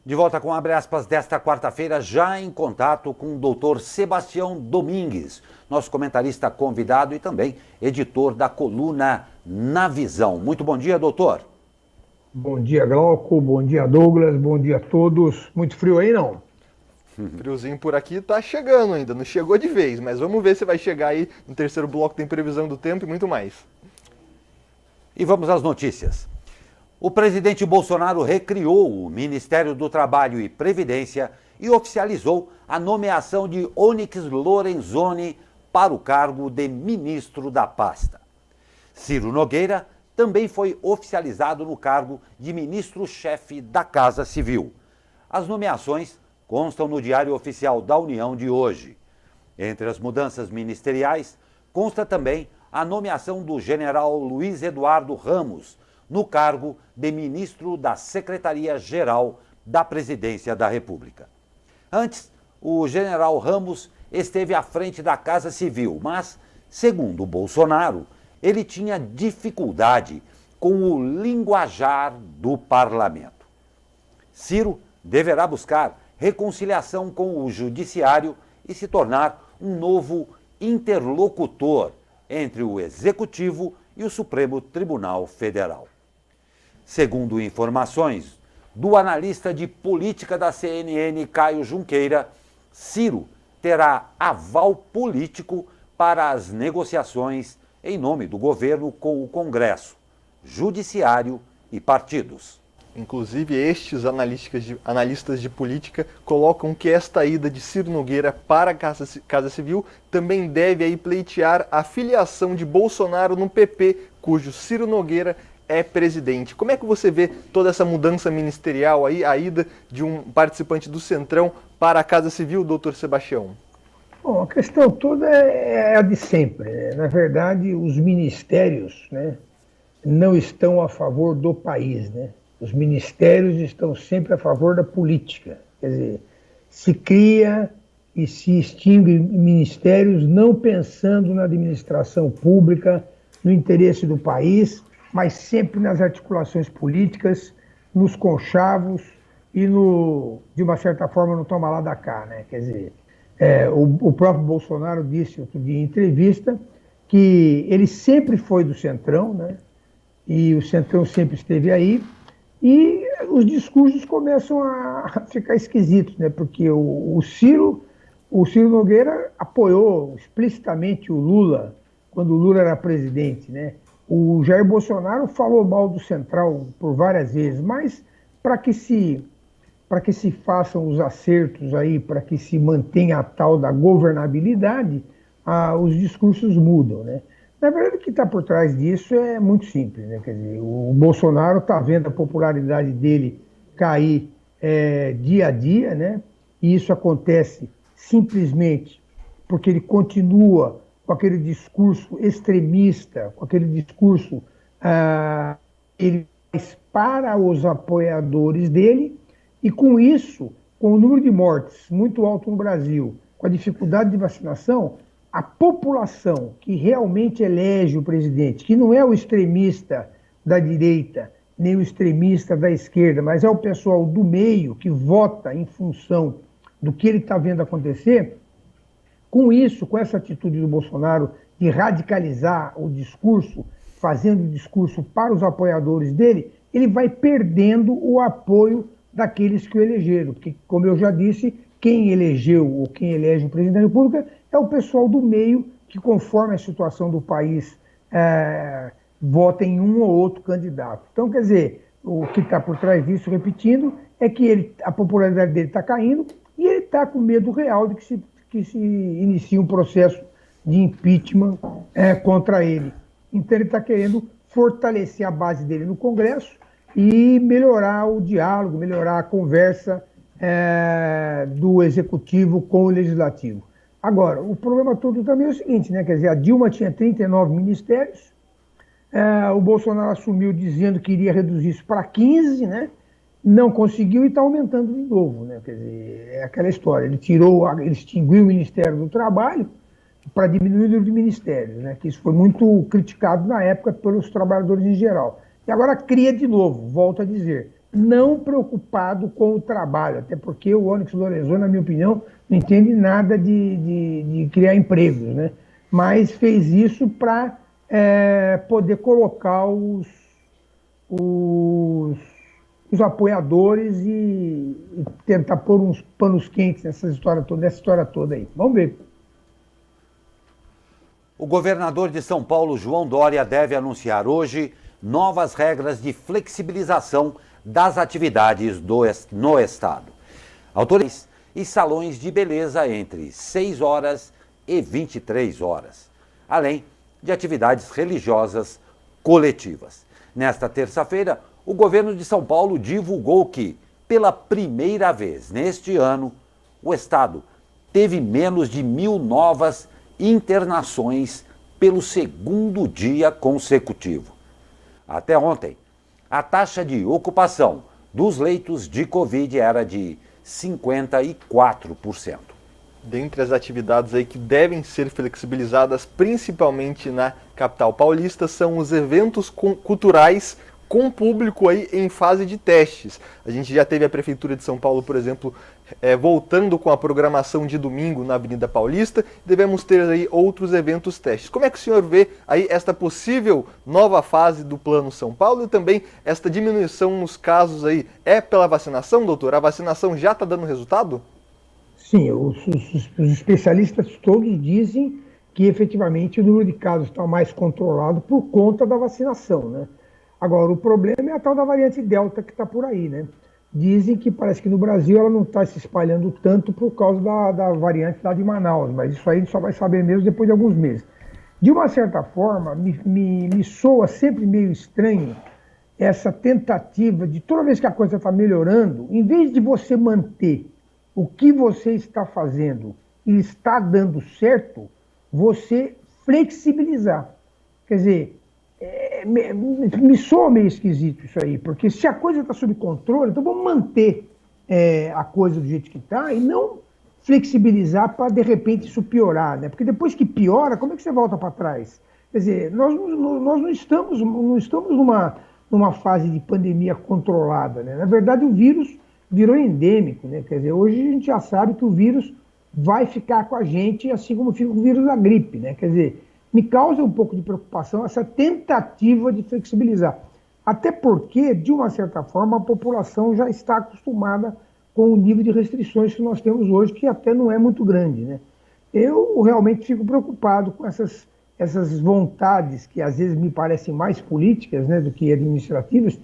De volta com abre aspas desta quarta-feira, já em contato com o doutor Sebastião Domingues, nosso comentarista convidado e também editor da coluna Na Visão. Muito bom dia, doutor. Bom dia, Glauco. Bom dia, Douglas. Bom dia a todos. Muito frio aí, não? Friozinho por aqui tá chegando ainda, não chegou de vez, mas vamos ver se vai chegar aí no terceiro bloco, tem previsão do tempo e muito mais. E vamos às notícias. O presidente Bolsonaro recriou o Ministério do Trabalho e Previdência e oficializou a nomeação de Onyx Lorenzoni para o cargo de ministro da pasta. Ciro Nogueira também foi oficializado no cargo de ministro-chefe da Casa Civil. As nomeações constam no Diário Oficial da União de hoje. Entre as mudanças ministeriais, consta também a nomeação do general Luiz Eduardo Ramos no cargo de ministro da Secretaria-Geral da Presidência da República. Antes, o general Ramos esteve à frente da Casa Civil, mas, segundo Bolsonaro, ele tinha dificuldade com o linguajar do parlamento. Ciro deverá buscar reconciliação com o Judiciário e se tornar um novo interlocutor entre o Executivo e o Supremo Tribunal Federal. Segundo informações do analista de política da CNN, Caio Junqueira, Ciro terá aval político para as negociações em nome do governo com o Congresso, Judiciário e partidos. Inclusive, estes analistas de política colocam que esta ida de Ciro Nogueira para a Casa Civil também deve aí pleitear a filiação de Bolsonaro no PP, cujo Ciro Nogueira é presidente. Como é que você vê toda essa mudança ministerial aí, a ida de um participante do Centrão para a Casa Civil, doutor Sebastião? Bom, a questão toda é a de sempre. Na verdade, os ministérios, né, não estão a favor do país, né? Os ministérios estão sempre a favor da política. Quer dizer, se cria e se extingue ministérios não pensando na administração pública, no interesse do país, mas sempre nas articulações políticas, nos conchavos e, de uma certa forma, no toma lá da cá, né? Quer dizer, o próprio Bolsonaro disse outro dia em entrevista que ele sempre foi do Centrão, né? E o Centrão sempre esteve aí, e os discursos começam a ficar esquisitos, né? Porque o Ciro Nogueira apoiou explicitamente o Lula quando o Lula era presidente, né? O Jair Bolsonaro falou mal do Central por várias vezes, mas para que se façam os acertos aí, para que se mantenha a tal da governabilidade, os discursos mudam, né? Na verdade, o que está por trás disso é muito simples, né? Quer dizer, o Bolsonaro está vendo a popularidade dele cair dia a dia, né? E isso acontece simplesmente porque ele continua com aquele discurso extremista, com aquele discurso ele faz para os apoiadores dele, e com isso, com o número de mortes muito alto no Brasil, com a dificuldade de vacinação, a população que realmente elege o presidente, que não é o extremista da direita, nem o extremista da esquerda, mas é o pessoal do meio que vota em função do que ele está vendo acontecer. Com isso, com essa atitude do Bolsonaro de radicalizar o discurso, fazendo o discurso para os apoiadores dele, ele vai perdendo o apoio daqueles que o elegeram. Porque, como eu já disse, quem elegeu ou quem elege o presidente da República é o pessoal do meio que, conforme a situação do país, vota em um ou outro candidato. Então, quer dizer, o que está por trás disso, repetindo, é que a popularidade dele está caindo e ele está com medo real de que se inicie um processo de impeachment contra ele. Então ele está querendo fortalecer a base dele no Congresso e melhorar o diálogo, melhorar a conversa do Executivo com o Legislativo. Agora, o problema todo também é o seguinte, né? Quer dizer, a Dilma tinha 39 ministérios, o Bolsonaro assumiu dizendo que iria reduzir isso para 15, né? Não conseguiu e está aumentando de novo, né? Quer dizer, é aquela história. Ele extinguiu o Ministério do Trabalho para diminuir o número de ministérios, né? Que isso foi muito criticado na época pelos trabalhadores em geral. E agora cria de novo, volto a dizer, não preocupado com o trabalho, até porque o Onyx Lorenzoni, na minha opinião, não entende nada de criar empregos, né? Mas fez isso para poder colocar os apoiadores e tentar pôr uns panos quentes nessa história toda aí. Vamos ver. O governador de São Paulo, João Dória, deve anunciar hoje novas regras de flexibilização das atividades no estado. Autores e salões de beleza entre 6 horas e 23 horas, além de atividades religiosas coletivas. Nesta terça-feira, o governo de São Paulo divulgou que, pela primeira vez neste ano, o estado teve menos de 1.000 novas internações pelo segundo dia consecutivo. Até ontem, a taxa de ocupação dos leitos de Covid era de 54%. Dentre as atividades aí que devem ser flexibilizadas, principalmente na capital paulista, são os eventos culturais com público aí em fase de testes. A gente já teve a Prefeitura de São Paulo, por exemplo, voltando com a programação de domingo na Avenida Paulista. Devemos ter aí outros eventos testes. Como é que o senhor vê aí esta possível nova fase do Plano São Paulo e também esta diminuição nos casos aí? É pela vacinação, doutor? A vacinação já está dando resultado? Sim, os especialistas todos dizem que efetivamente o número de casos está mais controlado por conta da vacinação, né? Agora, o problema é a tal da variante Delta que está por aí, né? Dizem que parece que no Brasil ela não está se espalhando tanto por causa da variante lá de Manaus, mas isso aí a gente só vai saber mesmo depois de alguns meses. De uma certa forma, me soa sempre meio estranho essa tentativa de, toda vez que a coisa está melhorando, em vez de você manter o que você está fazendo e está dando certo, você flexibilizar. Quer dizer, me soa meio esquisito isso aí, porque se a coisa está sob controle, então vamos manter a coisa do jeito que está e não flexibilizar para, de repente, isso piorar, né? Porque depois que piora, como é que você volta para trás? Quer dizer, nós não estamos numa fase de pandemia controlada, né? Na verdade, o vírus virou endêmico, né? Quer dizer, hoje a gente já sabe que o vírus vai ficar com a gente, assim como fica o vírus da gripe, né? Quer dizer, me causa um pouco de preocupação essa tentativa de flexibilizar. Até porque, de uma certa forma, a população já está acostumada com o nível de restrições que nós temos hoje, que até não é muito grande, né? Eu realmente fico preocupado com essas vontades, que às vezes me parecem mais políticas, né, do que administrativas,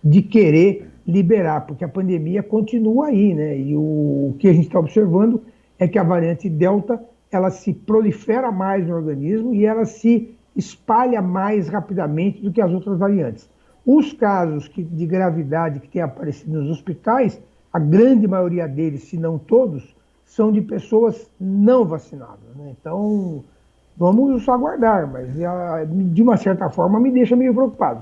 de querer liberar, porque a pandemia continua aí, né? E o que a gente está observando é que a variante Delta, ela se prolifera mais no organismo e ela se espalha mais rapidamente do que as outras variantes. Os casos de gravidade que têm aparecido nos hospitais, a grande maioria deles, se não todos, são de pessoas não vacinadas, né? Então, vamos aguardar, mas de uma certa forma me deixa meio preocupado.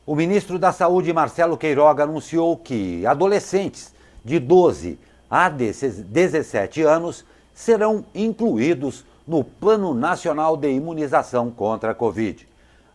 O ministro da Saúde, Marcelo Queiroga, anunciou que adolescentes de 12 a 17 anos serão incluídos no Plano Nacional de Imunização contra a Covid.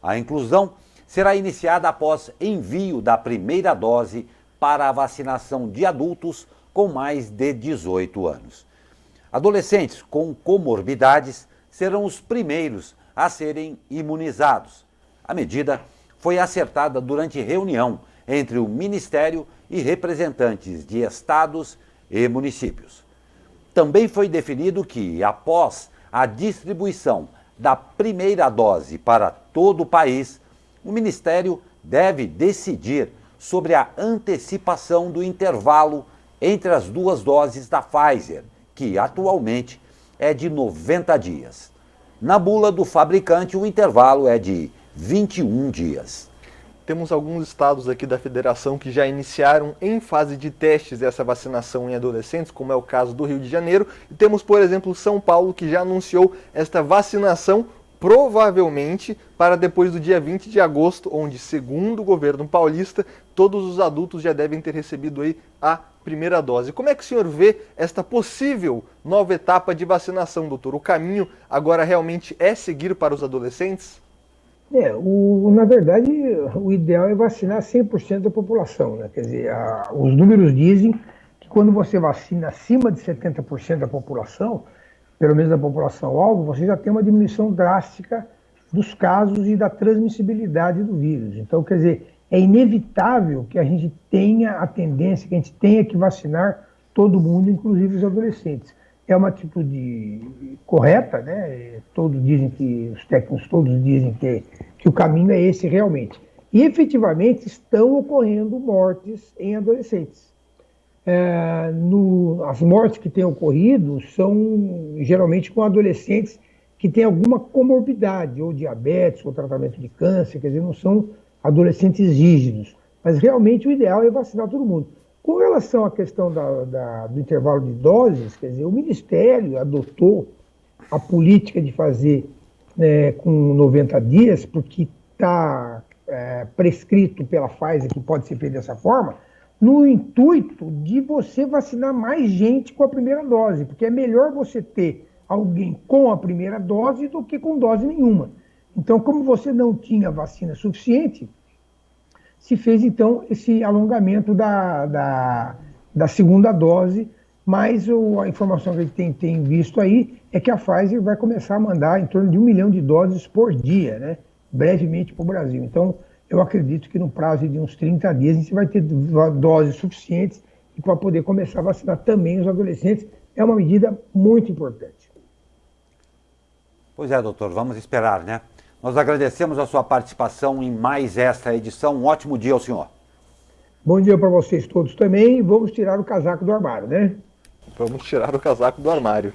A inclusão será iniciada após envio da primeira dose para a vacinação de adultos com mais de 18 anos. Adolescentes com comorbidades serão os primeiros a serem imunizados. A medida foi acertada durante reunião entre o Ministério e representantes de estados e municípios. Também foi definido que, após a distribuição da primeira dose para todo o país, o Ministério deve decidir sobre a antecipação do intervalo entre as duas doses da Pfizer, que atualmente é de 90 dias. Na bula do fabricante, o intervalo é de 21 dias. Temos alguns estados aqui da federação que já iniciaram em fase de testes essa vacinação em adolescentes, como é o caso do Rio de Janeiro. E temos, por exemplo, São Paulo, que já anunciou esta vacinação provavelmente para depois do dia 20 de agosto, onde, segundo o governo paulista, todos os adultos já devem ter recebido aí a primeira dose. Como é que o senhor vê esta possível nova etapa de vacinação, doutor? O caminho agora realmente é seguir para os adolescentes? Na verdade, o ideal é vacinar 100% da população, né? Quer dizer, os números dizem que quando você vacina acima de 70% da população, pelo menos da população-alvo, você já tem uma diminuição drástica dos casos e da transmissibilidade do vírus. Então, quer dizer, é inevitável que a gente tenha a tendência, que a gente tenha que vacinar todo mundo, inclusive os adolescentes. É uma atitude correta, né? Todos dizem que, os técnicos todos dizem que o caminho é esse realmente. E efetivamente estão ocorrendo mortes em adolescentes. As mortes que têm ocorrido são geralmente com adolescentes que têm alguma comorbidade, ou diabetes, ou tratamento de câncer, quer dizer, não são adolescentes rígidos. Mas realmente o ideal é vacinar todo mundo. Com relação à questão do intervalo de doses, quer dizer, o Ministério adotou a política de fazer com 90 dias, porque está prescrito pela Pfizer que pode ser feito dessa forma, no intuito de você vacinar mais gente com a primeira dose, porque é melhor você ter alguém com a primeira dose do que com dose nenhuma. Então, como você não tinha vacina suficiente, se fez, então, esse alongamento da segunda dose, mas a informação que a gente tem visto aí é que a Pfizer vai começar a mandar em torno de 1 milhão de doses por dia, né, brevemente para o Brasil. Então, eu acredito que no prazo de uns 30 dias a gente vai ter doses suficientes para poder começar a vacinar também os adolescentes. É uma medida muito importante. Pois é, doutor, vamos esperar, né? Nós agradecemos a sua participação em mais esta edição. Um ótimo dia ao senhor. Bom dia para vocês todos também. Vamos tirar o casaco do armário, né? Vamos tirar o casaco do armário.